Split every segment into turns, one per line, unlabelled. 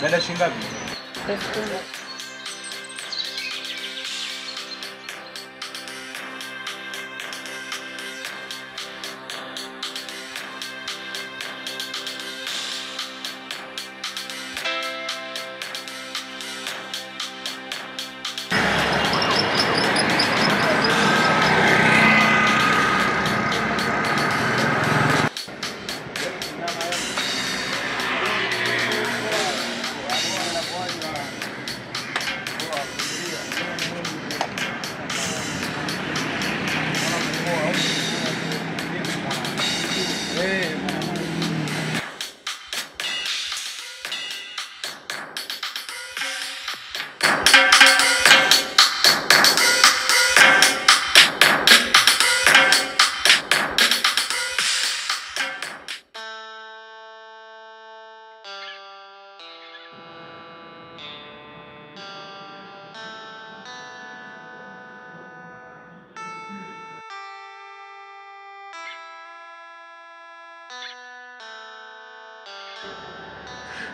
Dada shilingi ngapi?
10.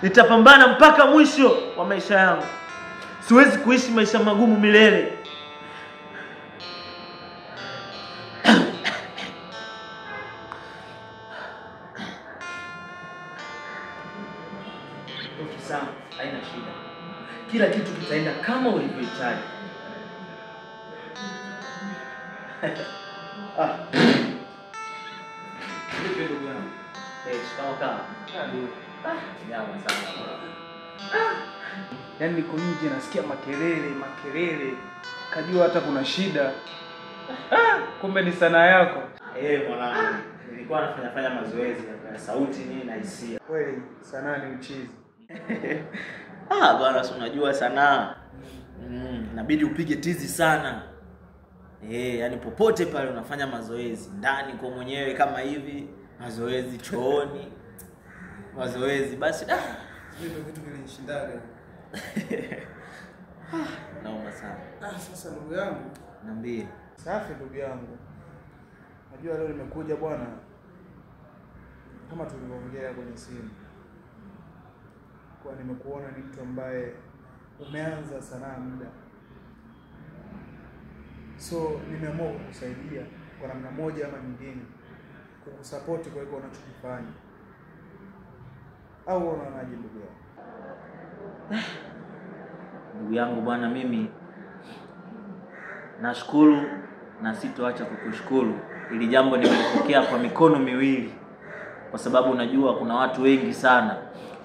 Nitapambana mpaka mwisho wa maisha yangu. Siwezi kuishi maisha magumu milele. Sawa, haina shida. Kila kitu kitaenda kama ulivyohitaji. Nipe ndugu yangu. Shikamoo. Nyama sana.
Yaani niko nje nasikia makelele. Kajua hata kuna shida. Kumbe ni sanaa yako.
Mwanangu. Nilikuwa nafanya mazoezi ya sauti nini na hisia.
Kweli sanaa ni uchizi.
Bwana si unajua sanaa. Inabidi upige tizi sana. Yaani popote pale unafanya mazoezi, ndani kwa mwenyewe kama hivi, mazoezi chooni. Mazoezi basi
ndio vitu vinanishindaga.
Naomba sana.
Sasa ndugu yangu,
niambie.
Safi ndugu yangu. Najua leo nimekuja bwana kama tulivyoongea kwenye simu. Kwa nimekuona ni mtu ambaye umeanza sanaa muda. So nimeamua kukusaidia kwa namna moja ama nyingine, kukusupport kwa hiyo unachokifanya. Au unaonaje ndugu yangu?
Ndugu yangu bwana, mimi nashukuru na sitoacha kukushukuru. Ili jambo nimelipokea kwa mikono miwili. Kwa sababu unajua kuna watu wengi sana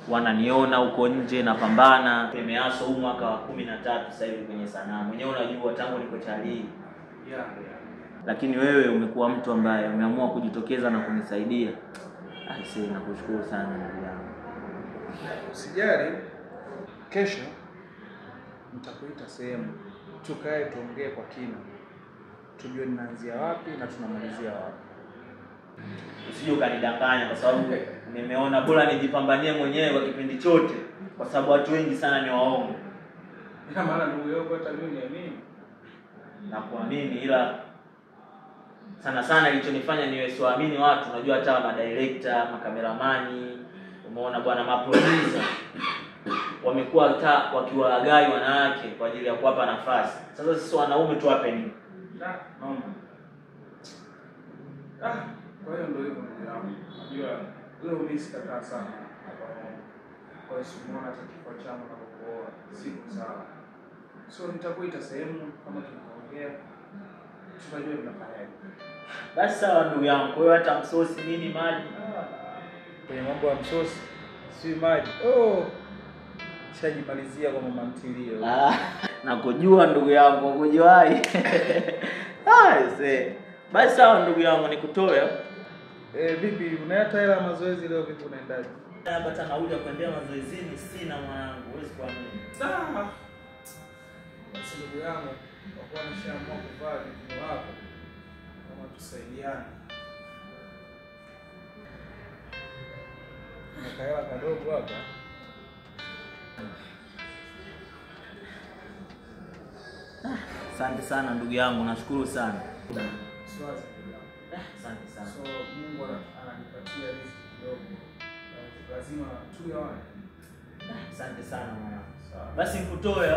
wananiona huko nje napambana. Nimeaso huu mwaka wa 13 sasa hivi kwenye sanaa. Mwenyewe unajua tangu niko Charlie. Lakini wewe umekuwa mtu ambaye umeamua kujitokeza na kunisaidia. Aisee, nakushukuru sana ndugu yangu.
Usijali, kesho nitakuita sehemu tukae tuongee kwa kina. Tujue ninaanzia wapi na tunamalizia wapi.
Usije ukanidanganya kwa sababu nimeona bora nijipambanie mwenyewe kwa kipindi chote, kwa sababu watu wengi sana ni waongo.
Ina maana ndugu yako hata mimi niamini.
Na kuamini, ila sana ilichonifanya niwe siwaamini watu, unajua hata ma director, ma cameraman, umeona bwana, ma producer wamekuwa hata wakiwalagai wanawake kwa ajili ya kuwapa nafasi. Sasa sisi wanaume tu wape nini?
Naomba. Kwa hiyo ndio hivyo ndugu yangu. Unajua leo mimi sitakaa sana hapa. Kwa hiyo simuona hata kifua changu na kuoa siku sawa. So nitakuita sehemu kama tunaongea. Tutajua tunafanyaje.
Basi sawa ndugu yangu. Kwa hiyo hata msosi nini maji?
Kwenye mambo ya msosi si maji. Shajimalizia kwa mama mtilio.
Nakujua ndugu yangu, kujuai. Basi sawa ndugu yangu, nikutoe.
Vipi unayata hela mazoezi leo, vipi unaendaje?
Napata nauli ya kuendea mazoezini sina mwanangu, huwezi kuamini.
Basi ndugu yangu, kwa kuwa nishaamua kuvaa vitu wako, kama tusaidiane. Nakaela kadogo hapa.
Asante sana ndugu yangu, nashukuru sana.
Swazi ndugu yangu.
Asante sana.
So Mungu ananipatia riziki kidogo. Lazima tugawane.
Asante sana mwana.
Sawa.
Basi nikutoe.